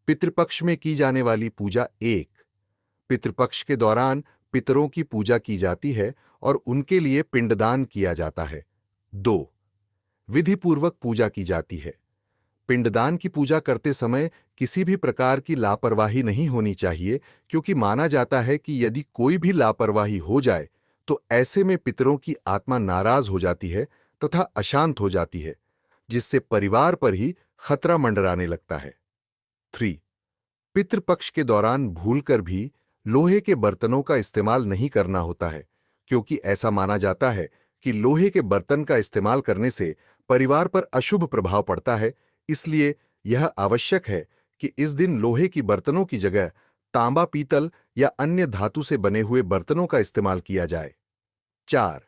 पितृपक्ष में की जाने वाली पूजा। 1। पितृपक्ष के दौरान पितरों की पूजा की जाती है और उनके लिए पिंडदान किया जाता है। 2। विधिपूर्वक पूजा की जाती है। पिंडदान की पूजा करते समय किसी भी प्रकार की लापरवाही नहीं होनी चाहिए, क्योंकि माना जाता है कि यदि कोई भी लापरवाही हो जाए तो ऐसे में पितरों की आत्मा नाराज हो जाती है तथा अशांत हो जाती है, जिससे परिवार पर ही खतरा मंडराने लगता है। 3। पितृपक्ष के दौरान भूलकर भी लोहे के बर्तनों का इस्तेमाल नहीं करना होता है, क्योंकि ऐसा माना जाता है कि लोहे के बर्तन का इस्तेमाल करने से परिवार पर अशुभ प्रभाव पड़ता है। इसलिए यह आवश्यक है कि इस दिन लोहे की बर्तनों की जगह तांबा, पीतल या अन्य धातु से बने हुए बर्तनों का इस्तेमाल किया जाए। 4।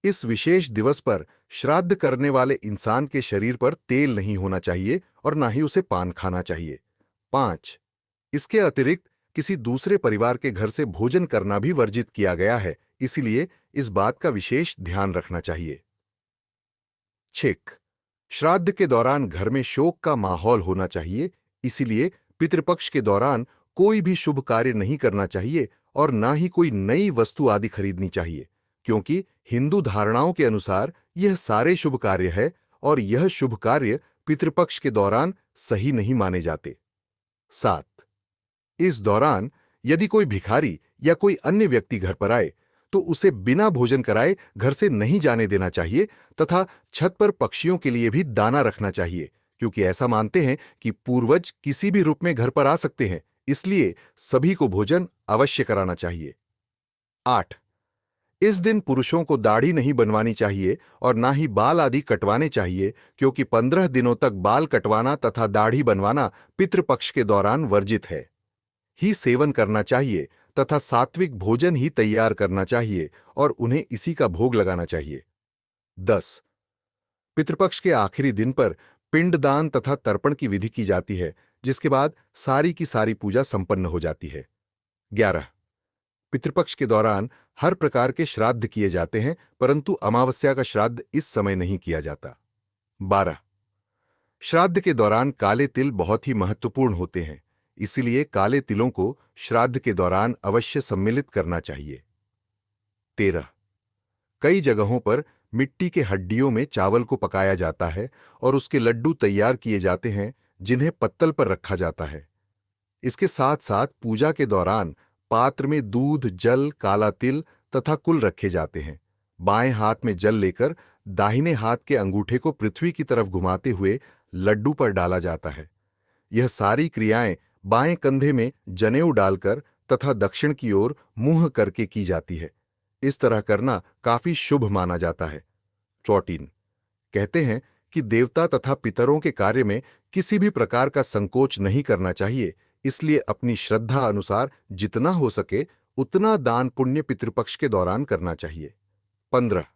इस विशेष दिवस पर श्राद्ध करने वाले इंसान के शरीर पर तेल नहीं होना चाहिए और ना ही उसे पान खाना चाहिए। 5। इसके अतिरिक्त किसी दूसरे परिवार के घर से भोजन करना भी वर्जित किया गया है, इसीलिए इस बात का विशेष ध्यान रखना चाहिए। 6। श्राद्ध के दौरान घर में शोक का माहौल होना चाहिए, इसीलिए पितृपक्ष के दौरान कोई भी शुभ कार्य नहीं करना चाहिए और ना ही कोई नई वस्तु आदि खरीदनी चाहिए, क्योंकि हिंदू धारणाओं के अनुसार यह सारे शुभ कार्य है और यह शुभ कार्य पितृपक्ष के दौरान सही नहीं माने जाते। 7। इस दौरान यदि कोई भिखारी या कोई अन्य व्यक्ति घर पर आए तो उसे बिना भोजन कराए घर से नहीं जाने देना चाहिए तथा छत पर पक्षियों के लिए भी दाना रखना चाहिए, क्योंकि ऐसा मानते हैं कि पूर्वज किसी भी रूप में घर पर आ सकते हैं, इसलिए सभी को भोजन अवश्य कराना चाहिए। 8। इस दिन पुरुषों को दाढ़ी नहीं बनवानी चाहिए और ना ही बाल आदि कटवाने चाहिए, क्योंकि 15 दिनों तक बाल कटवाना तथा दाढ़ी बनवाना पितृपक्ष के दौरान वर्जित है। ही सेवन करना चाहिए तथा सात्विक भोजन ही तैयार करना चाहिए और उन्हें इसी का भोग लगाना चाहिए। 10। पितृपक्ष के आखिरी दिन पर पिंडदान तथा तर्पण की विधि की जाती है, जिसके बाद सारी की सारी पूजा संपन्न हो जाती है। 11। पितृपक्ष के दौरान हर प्रकार के श्राद्ध किए जाते हैं, परंतु अमावस्या का श्राद्ध इस समय नहीं किया जाता। 12। श्राद्ध के दौरान काले तिल बहुत ही महत्वपूर्ण होते हैं, इसीलिए काले तिलों को श्राद्ध के दौरान अवश्य सम्मिलित करना चाहिए। 13। कई जगहों पर मिट्टी के हड्डियों में चावल को पकाया जाता है और उसके लड्डू तैयार किए जाते हैं, जिन्हें पत्तल पर रखा जाता है। इसके साथ साथ पूजा के दौरान पात्र में दूध, जल, काला तिल तथा कुल रखे जाते हैं। बाएं हाथ में जल लेकर दाहिने हाथ के अंगूठे को पृथ्वी की तरफ घुमाते हुए लड्डू पर डाला जाता है। यह सारी क्रियाएं बाएं कंधे में जनेऊ डालकर तथा दक्षिण की ओर मुंह करके की जाती है। इस तरह करना काफी शुभ माना जाता है। 14। कहते हैं कि देवता तथा पितरों के कार्य में किसी भी प्रकार का संकोच नहीं करना चाहिए, इसलिए अपनी श्रद्धा अनुसार जितना हो सके उतना दान पुण्य पितृपक्ष के दौरान करना चाहिए। 15।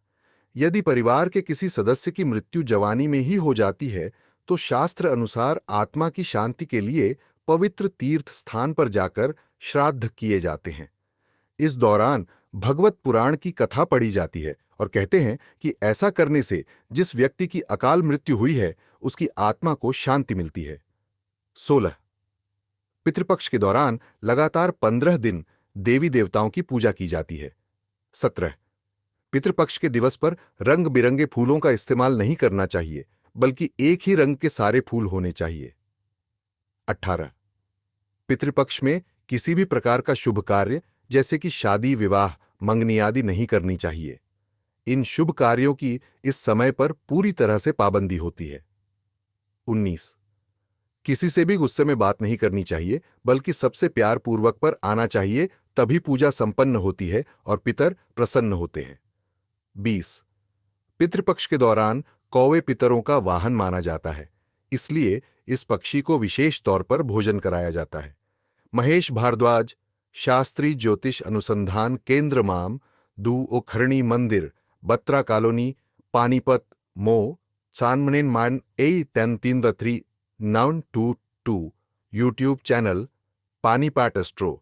यदि परिवार के किसी सदस्य की मृत्यु जवानी में ही हो जाती है तो शास्त्र अनुसार आत्मा की शांति के लिए पवित्र तीर्थ स्थान पर जाकर श्राद्ध किए जाते हैं। इस दौरान भगवत पुराण की कथा पढ़ी जाती है और कहते हैं कि ऐसा करने से जिस व्यक्ति की अकाल मृत्यु हुई है उसकी आत्मा को शांति मिलती है। 16। पितृपक्ष के दौरान लगातार 15 दिन देवी देवताओं की पूजा की जाती है। 17। पितृपक्ष के दिवस पर रंग बिरंगे फूलों का इस्तेमाल नहीं करना चाहिए, बल्कि एक ही रंग के सारे फूल होने चाहिए। 18। पितृपक्ष में किसी भी प्रकार का शुभ कार्य जैसे कि शादी, विवाह, मंगनी आदि नहीं करनी चाहिए। इन शुभ कार्यों की इस समय पर पूरी तरह से पाबंदी होती है। 19। किसी से भी गुस्से में बात नहीं करनी चाहिए, बल्कि सबसे प्यार पूर्वक पर आना चाहिए, तभी पूजा संपन्न होती है और पितर प्रसन्न होते हैं। 20। पितृपक्ष के दौरान कौवे पितरों का वाहन माना जाता है, इसलिए इस पक्षी को विशेष तौर पर भोजन कराया जाता है। महेश भारद्वाज, शास्त्री ज्योतिष अनुसंधान केंद्र माम, दू ओखरणी मंदिर, बत्रा कॉलोनी, पानीपत, मो, चानमनेन मान ए 3 922 यूट्यूब चैनल पानीपाट एस्ट्रो।